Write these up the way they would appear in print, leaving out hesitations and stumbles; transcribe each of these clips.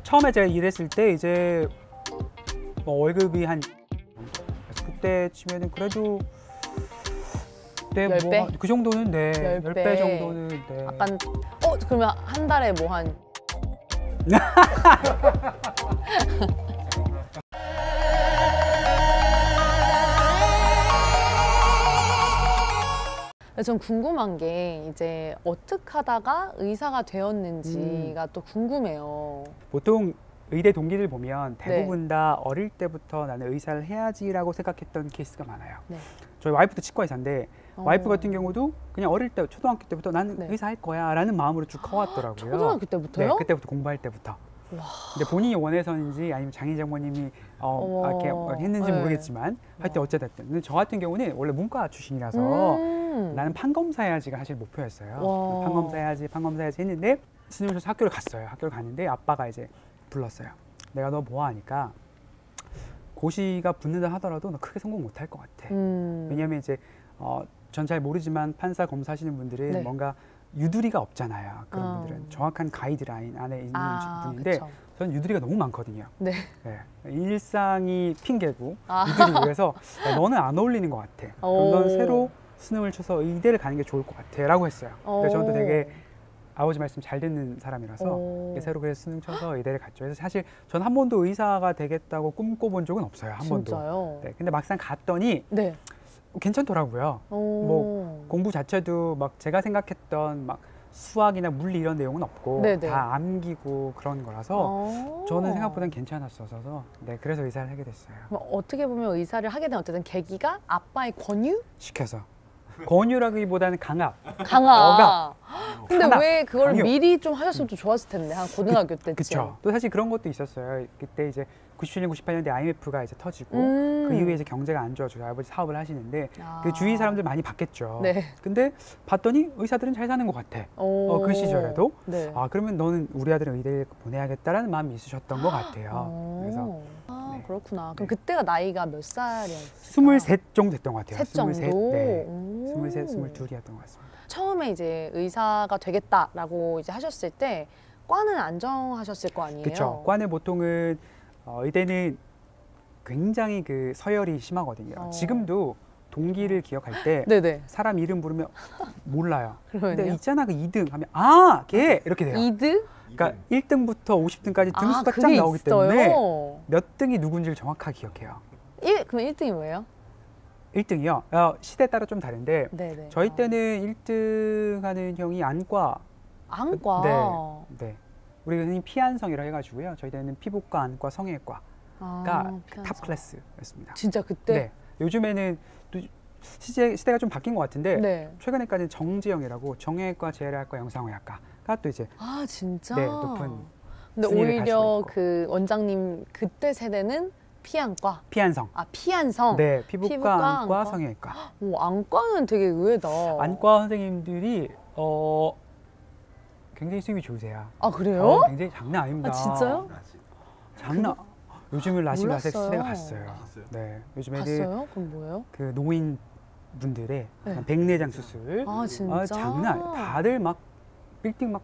처음에 제가 일했을 때 이제 뭐 월급이 한 그래서 그때 치면은 그래도 그때 10배? 뭐 그 정도는 네, 10배. 10배 정도는 네. 약간 그러면 한 달에 뭐 한 전 궁금한 게 이제 어떻게 하다가 의사가 되었는지가 또 궁금해요. 보통 의대 동기들 보면 대부분 네. 다 어릴 때부터 나는 의사를 해야지라고 생각했던 케이스가 많아요. 네. 저희 와이프도 치과 의사인데 와이프 같은 경우도 그냥 어릴 때 초등학교 때부터 나는 네. 의사 할 거야 라는 마음으로 쭉 커왔더라고요. 초등학교 때부터요? 네, 그때부터 공부할 때부터. 와. 근데 본인이 원해서인지 아니면 장인 장모님이 이렇게 했는지 네. 모르겠지만 하여튼 어찌됐든 근데 저 같은 경우는 원래 문과 출신이라서 나는 판검사 해야지가 사실 목표였어요. 와. 판검사 해야지 했는데 스님을 쳐서 학교를 갔어요. 학교를 갔는데 아빠가 이제 불렀어요. 내가 너 뭐 하니까 고시가 붙는다 하더라도 너 크게 성공 못 할 것 같아. 왜냐면 이제 전 잘 모르지만 판사 검사 하시는 분들은 네. 뭔가 유두리가 없잖아요. 그런 분들은 정확한 가이드라인 안에 있는 분인데 그쵸. 저는 유두리가 너무 많거든요. 네. 네. 일상이 핑계고 유두리 위해서 너는 안 어울리는 것 같아. 그럼 넌 새로 수능을 쳐서 의대를 가는 게 좋을 것 같아 라고 했어요. 근데 저는 또 되게 아버지 말씀 잘 듣는 사람이라서 새로 그래서 수능 쳐서 의대를 갔죠. 그래서 사실 전 한 번도 의사가 되겠다고 꿈꿔본 적은 없어요. 한 진짜요? 번도. 네. 근데 막상 갔더니 네. 괜찮더라고요. 뭐 공부 자체도 막 제가 생각했던 막 수학이나 물리 이런 내용은 없고 네네. 다 암기고 그런 거라서 저는 생각보다는 괜찮았어서 네, 그래서 의사를 하게 됐어요. 그럼 어떻게 보면 의사를 하게 된 어쨌든 계기가 아빠의 권유? 시켜서. 권유라기보다는 강압. 강압. 근데 강압. 왜 그걸 강요. 미리 좀 하셨으면 좀 좋았을 텐데 한 고등학교 때쯤. 그렇죠. 또 사실 그런 것도 있었어요. 그때 이제 97년, 98년대 IMF가 이제 터지고 그 이후에 이제 경제가 안 좋아져서 아버지 사업을 하시는데 그 주위 사람들 많이 봤겠죠. 네. 근데 봤더니 의사들은 잘 사는 것 같아. 그 시절에도. 네. 그러면 너는 우리 아들을 의대에 보내야겠다라는 마음이 있으셨던 것 같아요. 그래서 네. 그렇구나. 그럼 그때가 나이가 몇 살이었어요? 23 정도 됐던 것 같아요. 셋 정도? 23, 네. 23, 22이었던 것 같습니다. 처음에 이제 의사가 되겠다라고 이제 하셨을 때 과는 안 정하셨을 거 아니에요? 그렇죠. 과는 보통은 의대는 굉장히 그 서열이 심하거든요. 지금도 동기를 기억할 때 네네. 사람 이름 부르면 몰라요. 그러면요? 근데 있잖아 그 2등 하면 걔 이렇게 돼요. 2등? 그러니까 1등부터 50등까지 등수가 쫙 그게 나오기 있어요? 때문에 몇 등이 누군지를 정확하게 기억해요. 그럼 1등이 뭐예요? 1등이요. 시대에 따라 좀 다른데 네네. 저희 때는 1등 하는 형이 안과. 안과? 네. 우리가 흔히 피안성이라 해가지고요. 저희 때는 피부과, 안과, 성형외과가 탑 클래스였습니다. 진짜 그때? 네. 요즘에는 또 시대가 좀 바뀐 것 같은데 네. 최근에까지는 정지형이라고 정형외과, 재활과, 영상의학과가 또 이제 진짜? 네, 높은 근데 순위를 오히려 가지고 있고. 그 원장님 그때 세대는 피안과? 피안성. 피안성? 네, 피부과, 안과, 안과? 성형외과. 안과는 되게 의외다. 안과 선생님들이 굉장히 수입이 좋으세요. 그래요? 굉장히 장난 아닙니다. 진짜요? 장난. 요즘은 라식 몰랐어요. 시대가 갔어요. 네, 요즘에는 봤어요? 그럼 뭐예요? 그 노인 분들의 네. 백내장 수술. 진짜? 장난 아니에요. 다들 막 빌딩 막.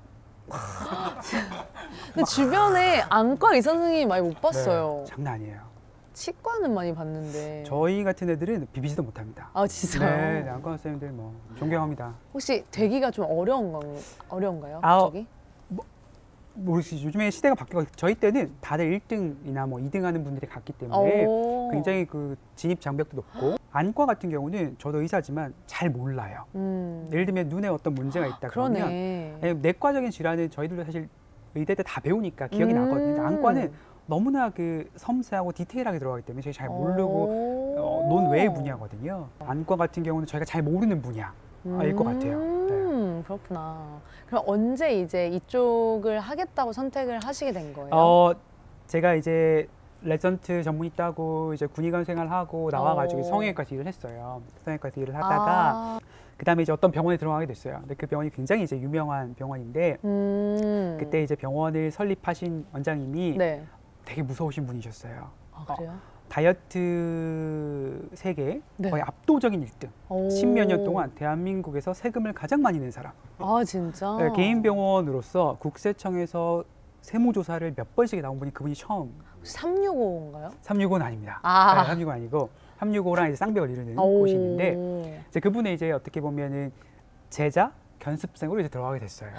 근데 주변에 안과 의사 선생님이 많이 못 봤어요. 네, 장난 아니에요. 치과는 많이 봤는데. 저희 같은 애들은 비비지도 못합니다. 진짜요? 네, 안과 선생님들 뭐 존경합니다. 혹시 되기가 좀 어려운가요? 아, 갑자기? 모르겠어요. 요즘에 시대가 바뀌고 저희 때는 다들 1등이나 뭐 2등 하는 분들이 갔기 때문에 굉장히 그 진입 장벽도 높고 안과 같은 경우는 저도 의사지만 잘 몰라요. 예를 들면 눈에 어떤 문제가 있다 그러면 아니면 내과적인 질환은 저희들도 사실 의대 때 다 배우니까 기억이 나거든요. 안과는 너무나 그 섬세하고 디테일하게 들어가기 때문에 저희 잘 모르고 논외의 분야거든요. 안과 같은 경우는 저희가 잘 모르는 분야일 것 같아요. 네. 그렇구나. 그럼 언제 이제 이쪽을 하겠다고 선택을 하시게 된 거예요? 제가 이제 레전트 전문의 따고 이제 군의관 생활하고 나와가지고 성형외과에서 일을 했어요. 성형외과에서 일을 하다가 그다음에 이제 어떤 병원에 들어가게 됐어요. 근데 그 병원이 굉장히 이제 유명한 병원인데 그때 이제 병원을 설립하신 원장님이 네. 되게 무서우신 분이셨어요. 그래요? 다이어트 세계 네. 거의 압도적인 1등. 10몇 년 동안 대한민국에서 세금을 가장 많이 낸 사람. 진짜? 네, 개인 병원으로서 국세청에서 세무조사를 몇 번씩 나온 분이 그분이 처음. 365인가요? 365는 아닙니다. 아. 네, 365 아니고 365랑 이제 쌍벽을 이루는 곳이 있는데 이제 그분은 이제 어떻게 보면은 제자 견습생으로 이제 들어가게 됐어요.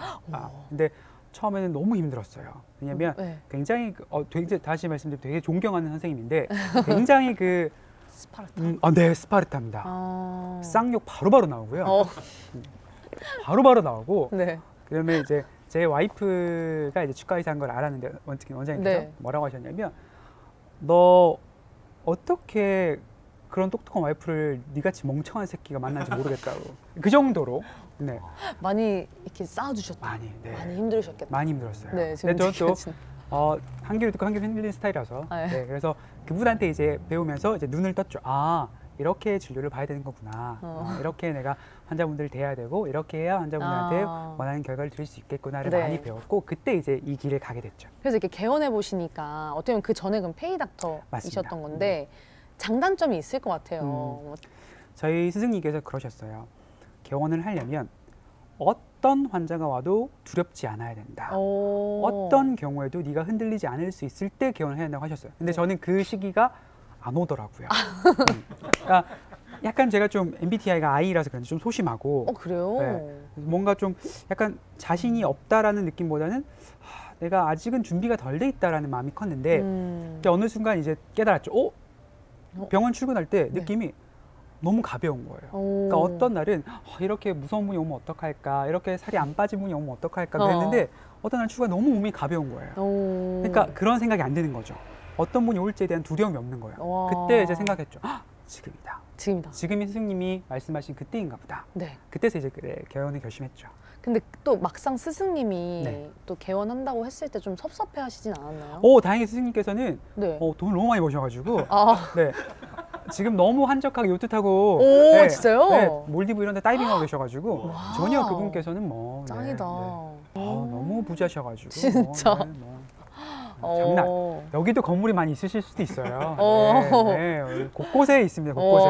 근데 처음에는 너무 힘들었어요. 왜냐면 네. 굉장히 되게 다시 말씀드리면 되게 존경하는 선생님인데 굉장히 그 스파르타. 네, 스파르타입니다. 쌍욕 바로바로 나오고요. 바로바로 나오고 네. 그러면 이제 제 와이프가 이제 치과 의사인 걸 알았는데 원장님께서 네. 뭐라고 하셨냐면 너 어떻게 그런 똑똑한 와이프를 니같이 멍청한 새끼가 만난지 모르겠다고 그 정도로 네. 많이 이렇게 쌓아주셨다. 많이 힘들으셨겠다. 많이 힘들었어요. 네, 지금 근데 저도 느껴지는. 한 귀로 듣고 한 귀로 흔들리는 스타일이라서 네. 네, 그래서 그분한테 이제 배우면서 이제 눈을 떴죠. 아 이렇게 진료를 봐야 되는 거구나. 이렇게 내가 환자분들을 대해야 되고 이렇게 해야 환자분들한테 원하는 결과를 드릴 수 있겠구나를 네. 많이 배웠고 그때 이제 이 길을 가게 됐죠. 그래서 이렇게 개원해 보시니까 어떻게 보면 그 전에 그럼 페이 닥터이셨던 맞습니다. 건데 장단점이 있을 것 같아요. 저희 스승님께서 그러셨어요. 개원을 하려면 어떤 환자가 와도 두렵지 않아야 된다. 어떤 경우에도 네가 흔들리지 않을 수 있을 때 개원을 해야 된다고 하셨어요. 근데 저는 그 시기가 안 오더라고요. 그러니까 약간 제가 좀 MBTI가 I라서 그런지 좀 소심하고 그래요? 네, 뭔가 좀 약간 자신이 없다라는 느낌보다는 내가 아직은 준비가 덜 돼 있다라는 마음이 컸는데 근데 어느 순간 이제 깨달았죠. 병원 출근할 때 느낌이 너무 가벼운 거예요. 그러니까 어떤 날은 이렇게 무서운 분이 오면 어떡할까, 이렇게 살이 안 빠진 분이 오면 어떡할까 그랬는데 어떤 날 출근에 너무 몸이 가벼운 거예요. 그러니까 그런 생각이 안 드는 거죠. 어떤 분이 올지에 대한 두려움이 없는 거예요. 그때 이제 생각했죠. 지금이다. 지금이 스승님이 말씀하신 그때인가 보다. 네. 그때서 이제 개원을 결심했죠. 근데 또 막상 스승님이 네. 또 개원한다고 했을 때 좀 섭섭해하시진 않았나요? 다행히 스승님께서는 네. 돈을 너무 많이 버셔가지고 네. 지금 너무 한적하게 요트 타고 진짜요? 네, 몰디브 이런 데 다이빙하고 계셔가지고 전혀 그분께서는 뭐 짱이다. 너무 부자셔가지고 진짜. 장난. 여기도 건물이 많이 있으실 수도 있어요. 네, 곳곳에 있습니다. 곳곳에.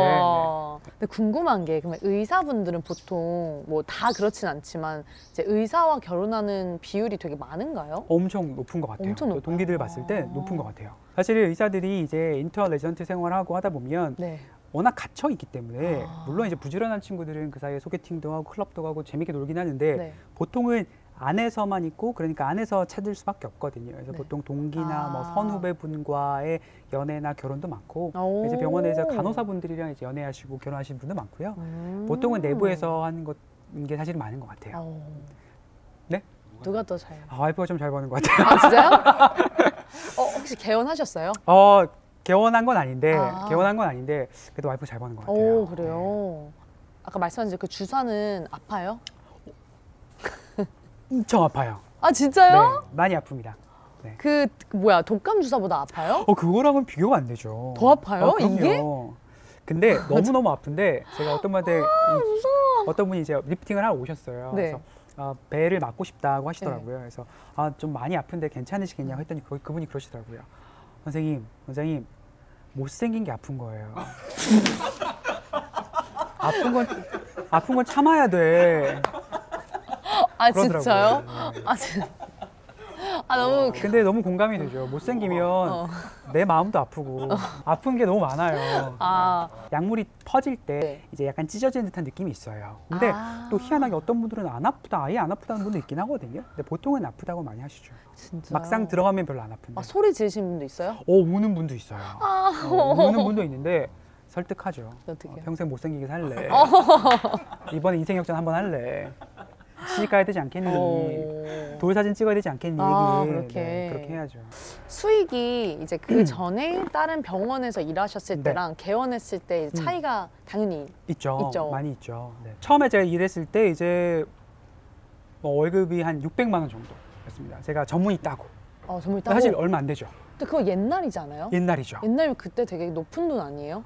근데 궁금한 게 그러면 의사분들은 보통 뭐 다 그렇진 않지만 이제 의사와 결혼하는 비율이 되게 많은가요? 엄청 높은 것 같아요. 엄청 높아요. 동기들 봤을 때 높은 것 같아요. 사실 의사들이 이제 인턴 레지던트 생활하고 하다 보면 네. 워낙 갇혀 있기 때문에 물론 이제 부지런한 친구들은 그 사이에 소개팅도 하고 클럽도 가고 재밌게 놀긴 하는데 네. 보통은 안에서만 있고 그러니까 안에서 찾을 수밖에 없거든요. 그래서 보통 동기나 뭐 선후배분과의 연애나 결혼도 많고 이제 병원에서 간호사분들이랑 이제 연애하시고 결혼하시는 분도 많고요. 보통은 내부에서 하는 게 사실 많은 것 같아요. 네? 누가 더 잘? 와이프가 좀 잘 버는 것 같아요. 진짜요? 혹시 개원하셨어요? 개원한 건 아닌데 그래도 와이프 잘 버는 것 같아요. 그래요. 아까 말씀하신 그 주사는 아파요? 엄청 아파요. 진짜요? 네, 많이 아픕니다. 네. 그 독감 주사보다 아파요? 그거랑은 비교가 안 되죠. 더 아파요? 그럼요. 이게? 근데 너무너무 아픈데 제가 어떤 분한테 어떤 분이 이제 리프팅을 하러 오셨어요. 네. 그래서 배를 맞고 싶다고 하시더라고요. 그래서 좀 많이 아픈데 괜찮으시겠냐고 했더니 그분이 그러시더라고요. 원장님 못생긴 게 아픈 거예요. 아픈 건 참아야 돼. 진짜요? 네. 너무. 근데 너무 공감이 되죠. 못생기면 내 마음도 아프고 아픈 게 너무 많아요. 약물이 퍼질 때 이제 약간 찢어지는 듯한 느낌이 있어요. 근데 또 희한하게 어떤 분들은 안 아프다, 아예 안 아프다는 분도 있긴 하거든요. 근데 보통은 아프다고 많이 하시죠. 진짜요? 막상 들어가면 별로 안 아픈데. 소리 지르시는 분도 있어요? 우는 분도 있어요. 우는 분도 있는데 설득하죠. 어떻게? 평생 못생기게 살래. 이번에 인생 역전 한번 할래. 시집 가야 되지 않겠니? 돌 사진 찍어야 되지 않겠니? 그렇게. 그렇게 해야죠. 수익이 이제 그 전에 다른 병원에서 일하셨을 때랑 개원했을 때 차이가 당연히 있죠. 많이 있죠. 네. 처음에 제가 일했을 때 이제 월급이 한 600만 원 정도였습니다. 제가 전문의 따고. 전문의 따고? 사실 얼마 안 되죠. 근데 그거 옛날이잖아요? 옛날이죠. 옛날이면 그때 되게 높은 돈 아니에요?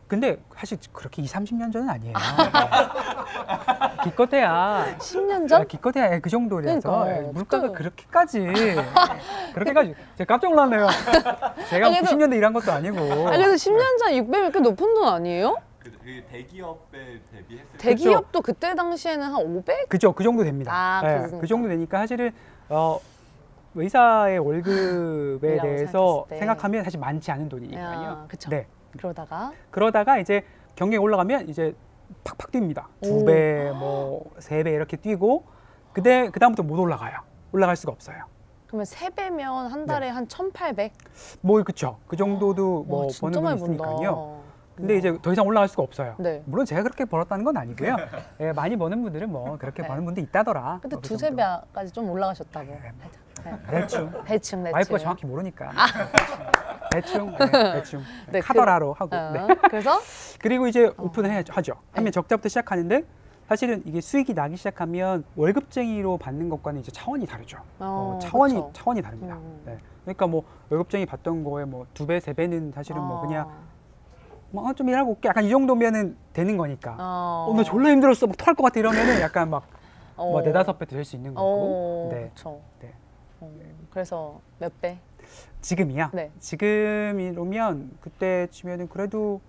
근데 사실 그렇게 20-30년 전은 아니에요. 기껏해야 10년 전? 기껏해야 그 정도라서 그러니까, 물가가 그렇게까지 제가 깜짝 놀랐네요. 제가 90년대 일한 것도 아니고. 그래서 10년 전 600이 꽤 높은 돈 아니에요? 그 대기업에 대비했을 때 의사의 월급에 이라고 생각했을 때. 생각하면 사실 많지 않은 돈이니까요. 아, 그쵸. 네. 그러다가 이제 경력이 올라가면 이제 팍팍 뜁니다. 오. 2배, 뭐 3배 이렇게 뛰고 그다음부터 못 올라가요. 올라갈 수가 없어요. 그러면 3배면 한 달에 한 1,800? 뭐 그쵸. 그 정도도 뭐 와, 버는 진짜 많이 분이 번다. 있으니까요. 근데 이제 더 이상 올라갈 수가 없어요. 네. 물론 제가 그렇게 벌었다는 건 아니고요. 예, 많이 버는 분들은 뭐 그렇게 네. 버는 분도 있다더라. 근데 뭐 그 두세 정도. 배까지 좀 올라가셨다고. 네, 네. 대충. 대충. 와이프가 정확히 모르니까. 대충. 대충. 네, 카더라로 하고. 어, 네. 그래서 그리고 이제 오픈을 하죠. 하면 네. 적자부터 시작하는데 사실은 이게 수익이 나기 시작하면 월급쟁이로 받는 것과는 이제 차원이 다르죠. 그쵸. 차원이 다릅니다. 네. 그러니까 뭐 월급쟁이 받던 거에 뭐 2배, 3배는 사실은 뭐 그냥 뭐 좀 일하고 올게 약간 이 정도면은 되는 거니까. 나 졸라 힘들었어. 막 토할 것 같아 이러면은 약간 막 뭐 4-5배 될 수 있는 거고. 네. 그렇죠. 네. 그래서 몇 배? 지금이야. 네. 지금이면 그때 치면은 그래도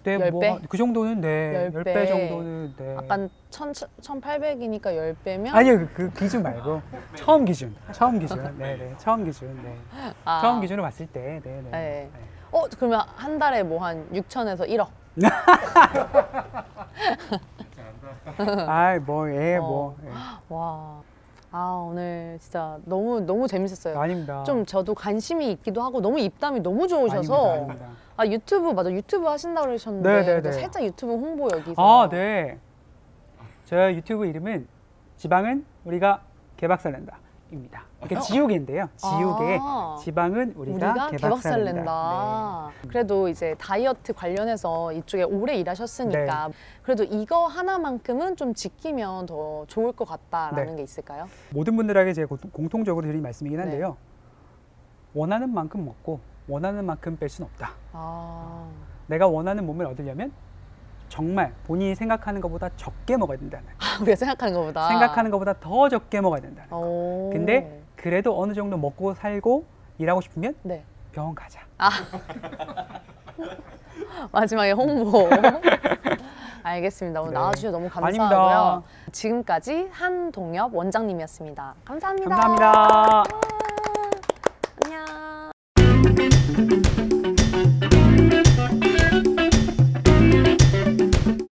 네, 10배? 뭐 그 정도는 네. 10배. 10배 정도는 네. 아까 1,800이니까 10배면? 아니요, 그 기준 말고 처음 기준. 네. 처음 기준. 네. 아. 처음 기준으로 봤을 때. 네. 네. 그러면 한 달에 뭐 한 6천에서 1억? 아이, 뭐, 예, 뭐. 예. 와. 오늘 진짜 너무 재밌었어요. 아닙니다. 좀 저도 관심이 있기도 하고 너무 입담이 너무 좋으셔서 아닙니다. 유튜브 하신다고 그러셨는데 네네네. 살짝 유튜브 홍보 여기서 아, 네. 저 유튜브 이름은 지방은 우리가 개박살낸다 입니다. 그러니까 지우개인데요. 지우개. 아. 지방은 우리가 개박살낸다. 그래도 이제 다이어트 관련해서 이쪽에 오래 일하셨으니까 그래도 이거 하나만큼은 좀 지키면 더 좋을 것 같다라는 네. 게 있을까요? 모든 분들에게 제가 공통적으로 드린 말씀이긴 네. 한데요. 원하는 만큼 먹고 원하는 만큼 뺄 수는 없다. 내가 원하는 몸을 얻으려면 정말 본인이 생각하는 것보다 적게 먹어야 된다는 거예요. 우리가 생각하는 것보다 생각하는 것보다 더 적게 먹어야 된다는 거예요. 오. 근데 그래도 어느 정도 먹고 살고 일하고 싶으면 네. 병원 가자. 마지막에 홍보. 알겠습니다. 오늘 네. 나와주셔서 너무 아닙니다. 감사하고요. 지금까지 한동엽 원장님이었습니다. 감사합니다. 감사합니다. 안녕.